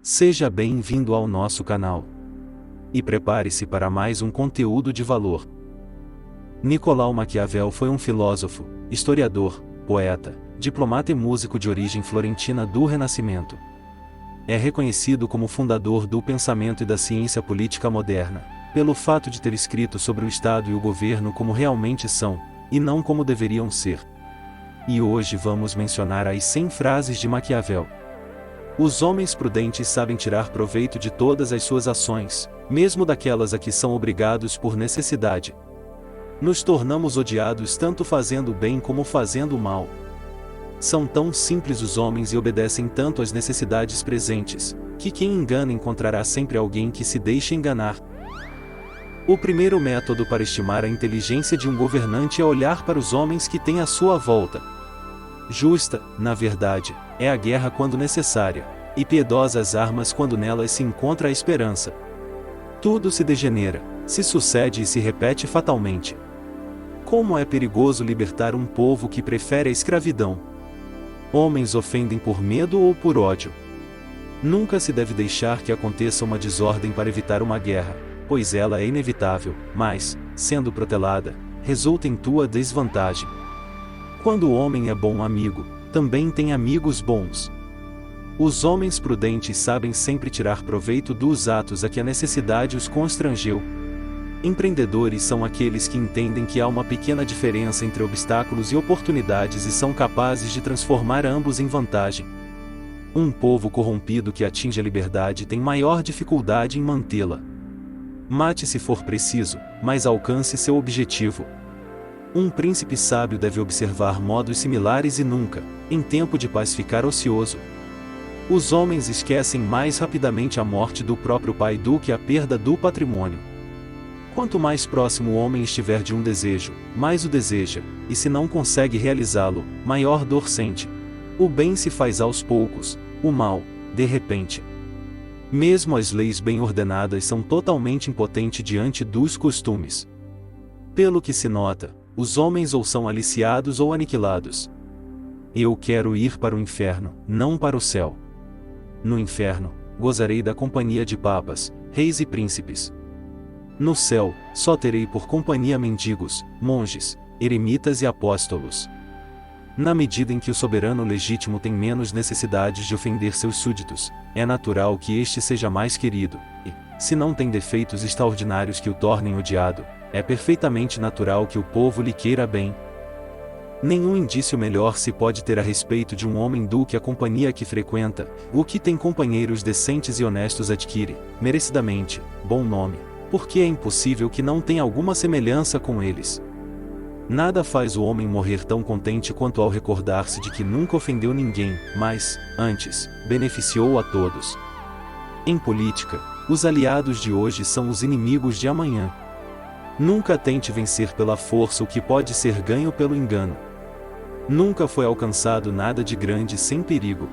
Seja bem-vindo ao nosso canal. E prepare-se para mais um conteúdo de valor. Nicolau Maquiavel foi um filósofo, historiador, poeta, diplomata e músico de origem florentina do Renascimento. É reconhecido como fundador do pensamento e da ciência política moderna, pelo fato de ter escrito sobre o Estado e o governo como realmente são, e não como deveriam ser. E hoje vamos mencionar as 100 frases de Maquiavel. Os homens prudentes sabem tirar proveito de todas as suas ações, mesmo daquelas a que são obrigados por necessidade. Nos tornamos odiados tanto fazendo o bem como fazendo o mal. São tão simples os homens e obedecem tanto às necessidades presentes, que quem engana encontrará sempre alguém que se deixe enganar. O primeiro método para estimar a inteligência de um governante é olhar para os homens que têm à sua volta. Justa, na verdade, é a guerra quando necessária, e piedosa as armas quando nelas se encontra a esperança. Tudo se degenera, se sucede e se repete fatalmente. Como é perigoso libertar um povo que prefere a escravidão. Homens ofendem por medo ou por ódio. Nunca se deve deixar que aconteça uma desordem para evitar uma guerra, pois ela é inevitável, mas, sendo protelada, resulta em tua desvantagem. Quando o homem é bom amigo, também tem amigos bons. Os homens prudentes sabem sempre tirar proveito dos atos a que a necessidade os constrangeu. Empreendedores são aqueles que entendem que há uma pequena diferença entre obstáculos e oportunidades e são capazes de transformar ambos em vantagem. Um povo corrompido que atinge a liberdade tem maior dificuldade em mantê-la. Mate se for preciso, mas alcance seu objetivo. Um príncipe sábio deve observar modos similares e nunca, em tempo de paz, ficar ocioso. Os homens esquecem mais rapidamente a morte do próprio pai do que a perda do patrimônio. Quanto mais próximo o homem estiver de um desejo, mais o deseja, e se não consegue realizá-lo, maior dor sente. O bem se faz aos poucos, o mal, de repente. Mesmo as leis bem ordenadas são totalmente impotentes diante dos costumes. Pelo que se nota, os homens ou são aliciados ou aniquilados. Eu quero ir para o inferno, não para o céu. No inferno, gozarei da companhia de papas, reis e príncipes. No céu, só terei por companhia mendigos, monges, eremitas e apóstolos. Na medida em que o soberano legítimo tem menos necessidades de ofender seus súditos, é natural que este seja mais querido, e, se não tem defeitos extraordinários que o tornem odiado, é perfeitamente natural que o povo lhe queira bem. Nenhum indício melhor se pode ter a respeito de um homem do que a companhia que frequenta. O que tem companheiros decentes e honestos adquire, merecidamente, bom nome, porque é impossível que não tenha alguma semelhança com eles. Nada faz o homem morrer tão contente quanto ao recordar-se de que nunca ofendeu ninguém, mas, antes, beneficiou a todos. Em política, os aliados de hoje são os inimigos de amanhã. Nunca tente vencer pela força o que pode ser ganho pelo engano. Nunca foi alcançado nada de grande sem perigo.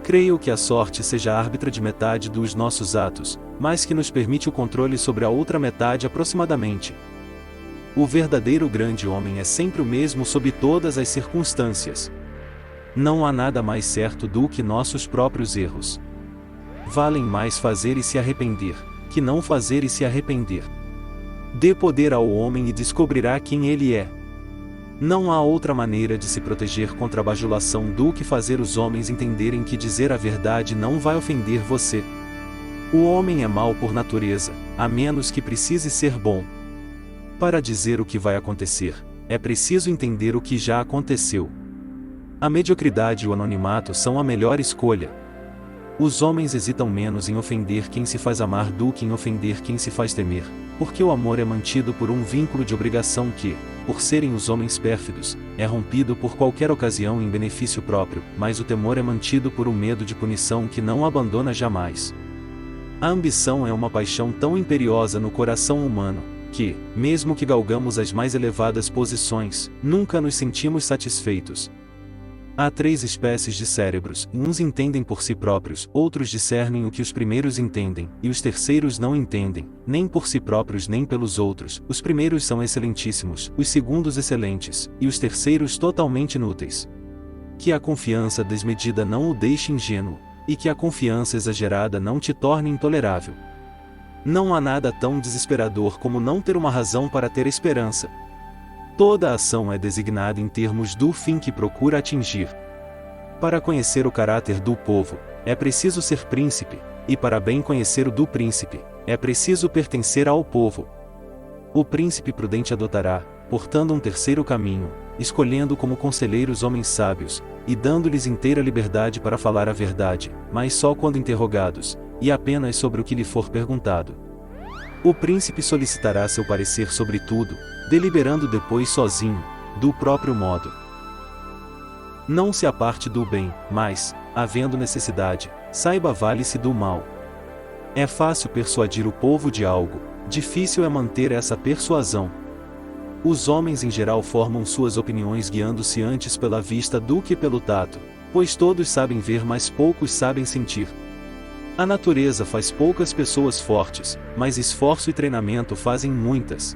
Creio que a sorte seja árbitra de metade dos nossos atos, mas que nos permite o controle sobre a outra metade aproximadamente. O verdadeiro grande homem é sempre o mesmo sob todas as circunstâncias. Não há nada mais certo do que nossos próprios erros. Valem mais fazer e se arrepender, que não fazer e se arrepender. Dê poder ao homem e descobrirá quem ele é. Não há outra maneira de se proteger contra a bajulação do que fazer os homens entenderem que dizer a verdade não vai ofender você. O homem é mau por natureza, a menos que precise ser bom. Para dizer o que vai acontecer, é preciso entender o que já aconteceu. A mediocridade e o anonimato são a melhor escolha. Os homens hesitam menos em ofender quem se faz amar do que em ofender quem se faz temer, porque o amor é mantido por um vínculo de obrigação que, por serem os homens pérfidos, é rompido por qualquer ocasião em benefício próprio, mas o temor é mantido por um medo de punição que não abandona jamais. A ambição é uma paixão tão imperiosa no coração humano, que, mesmo que galgamos as mais elevadas posições, nunca nos sentimos satisfeitos. Há 3 espécies de cérebros, uns entendem por si próprios, outros discernem o que os primeiros entendem, e os terceiros não entendem, nem por si próprios nem pelos outros. Os primeiros são excelentíssimos, os segundos excelentes, e os terceiros totalmente inúteis. Que a confiança desmedida não o deixe ingênuo, e que a confiança exagerada não te torne intolerável. Não há nada tão desesperador como não ter uma razão para ter esperança. Toda ação é designada em termos do fim que procura atingir. Para conhecer o caráter do povo, é preciso ser príncipe, e para bem conhecer o do príncipe, é preciso pertencer ao povo. O príncipe prudente adotará, portando um terceiro caminho, escolhendo como conselheiros homens sábios, e dando-lhes inteira liberdade para falar a verdade, mas só quando interrogados, e apenas sobre o que lhe for perguntado. O príncipe solicitará seu parecer sobre tudo, deliberando depois sozinho, do próprio modo. Não se aparte do bem, mas, havendo necessidade, saiba vale-se do mal. É fácil persuadir o povo de algo, difícil é manter essa persuasão. Os homens em geral formam suas opiniões guiando-se antes pela vista do que pelo tato, pois todos sabem ver, mas poucos sabem sentir. A natureza faz poucas pessoas fortes, mas esforço e treinamento fazem muitas.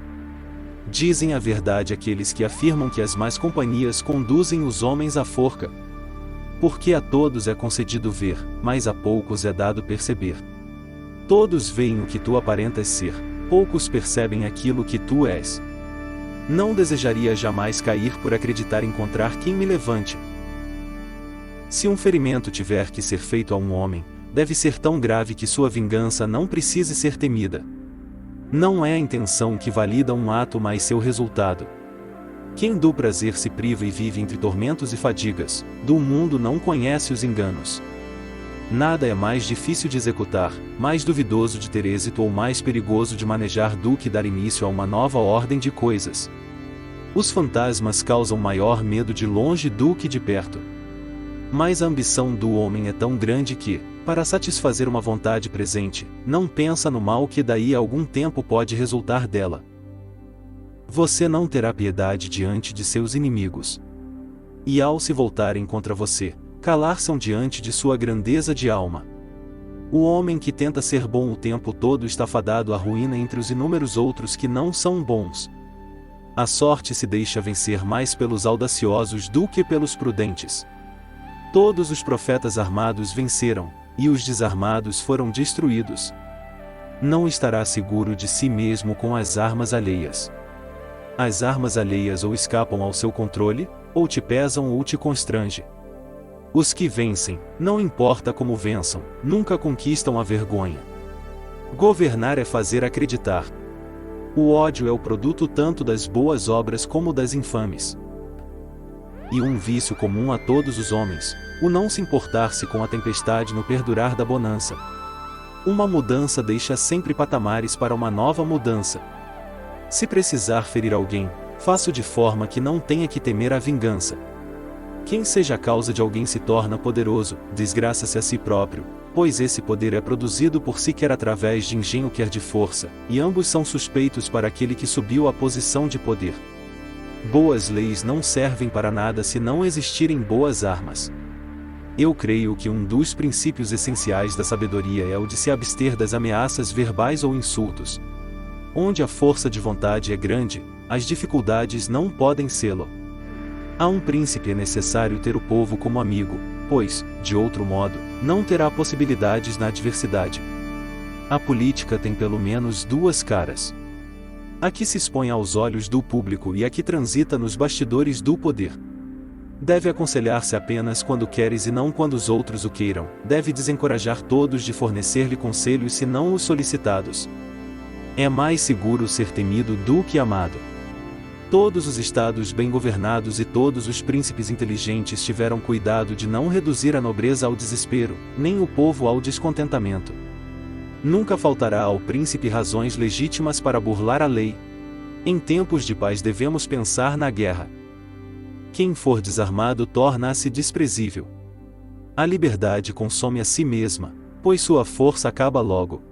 Dizem a verdade aqueles que afirmam que as más companhias conduzem os homens à forca. Porque a todos é concedido ver, mas a poucos é dado perceber. Todos veem o que tu aparentas ser, poucos percebem aquilo que tu és. Não desejaria jamais cair por acreditar encontrar quem me levante. Se um ferimento tiver que ser feito a um homem, deve ser tão grave que sua vingança não precise ser temida. Não é a intenção que valida um ato, mas seu resultado. Quem do prazer se priva e vive entre tormentos e fadigas, do mundo não conhece os enganos. Nada é mais difícil de executar, mais duvidoso de ter êxito ou mais perigoso de manejar do que dar início a uma nova ordem de coisas. Os fantasmas causam maior medo de longe do que de perto. Mas a ambição do homem é tão grande que, para satisfazer uma vontade presente, não pensa no mal que daí a algum tempo pode resultar dela. Você não terá piedade diante de seus inimigos. E ao se voltarem contra você, calar-se-ão diante de sua grandeza de alma. O homem que tenta ser bom o tempo todo está fadado à ruína entre os inúmeros outros que não são bons. A sorte se deixa vencer mais pelos audaciosos do que pelos prudentes. Todos os profetas armados venceram, e os desarmados foram destruídos. Não estará seguro de si mesmo com as armas alheias. As armas alheias ou escapam ao seu controle, ou te pesam ou te constrange. Os que vencem, não importa como vençam, nunca conquistam a vergonha. Governar é fazer acreditar. O ódio é o produto tanto das boas obras como das infames. E um vício comum a todos os homens, o não se importar-se com a tempestade no perdurar da bonança. Uma mudança deixa sempre patamares para uma nova mudança. Se precisar ferir alguém, faça-o de forma que não tenha que temer a vingança. Quem seja a causa de alguém se torna poderoso, desgraça-se a si próprio, pois esse poder é produzido por si quer através de engenho quer de força, e ambos são suspeitos para aquele que subiu à posição de poder. Boas leis não servem para nada se não existirem boas armas. Eu creio que um dos princípios essenciais da sabedoria é o de se abster das ameaças verbais ou insultos. Onde a força de vontade é grande, as dificuldades não podem sê-lo. A um príncipe é necessário ter o povo como amigo, pois, de outro modo, não terá possibilidades na adversidade. A política tem pelo menos duas caras. A que se expõe aos olhos do público e a que transita nos bastidores do poder. Deve aconselhar-se apenas quando queres e não quando os outros o queiram. Deve desencorajar todos de fornecer-lhe conselhos se não os solicitados. É mais seguro ser temido do que amado. Todos os estados bem governados e todos os príncipes inteligentes tiveram cuidado de não reduzir a nobreza ao desespero, nem o povo ao descontentamento. Nunca faltará ao príncipe razões legítimas para burlar a lei. Em tempos de paz devemos pensar na guerra. Quem for desarmado torna-se desprezível. A liberdade consome a si mesma, pois sua força acaba logo.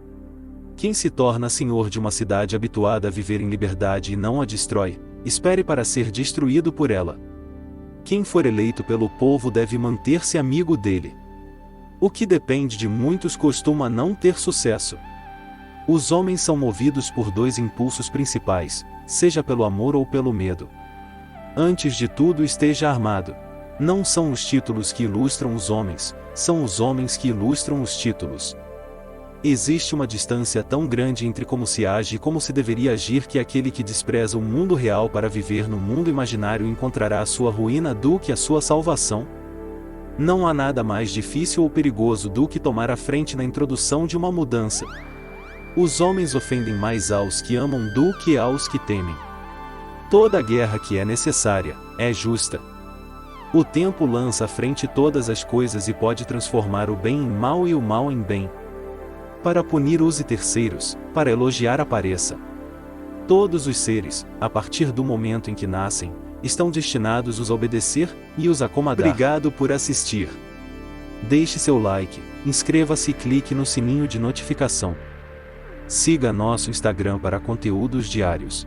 Quem se torna senhor de uma cidade habituada a viver em liberdade e não a destrói, espere para ser destruído por ela. Quem for eleito pelo povo deve manter-se amigo dele. O que depende de muitos costuma não ter sucesso. Os homens são movidos por dois impulsos principais, seja pelo amor ou pelo medo. Antes de tudo esteja armado. Não são os títulos que ilustram os homens, são os homens que ilustram os títulos. Existe uma distância tão grande entre como se age e como se deveria agir que aquele que despreza o mundo real para viver no mundo imaginário encontrará a sua ruína do que a sua salvação. Não há nada mais difícil ou perigoso do que tomar a frente na introdução de uma mudança. Os homens ofendem mais aos que amam do que aos que temem. Toda guerra que é necessária, é justa. O tempo lança à frente todas as coisas e pode transformar o bem em mal e o mal em bem. Para punir use terceiros, para elogiar apareça. Todos os seres, a partir do momento em que nascem, estão destinados os obedecer e os acomodar. Obrigado por assistir. Deixe seu like, inscreva-se e clique no sininho de notificação. Siga nosso Instagram para conteúdos diários.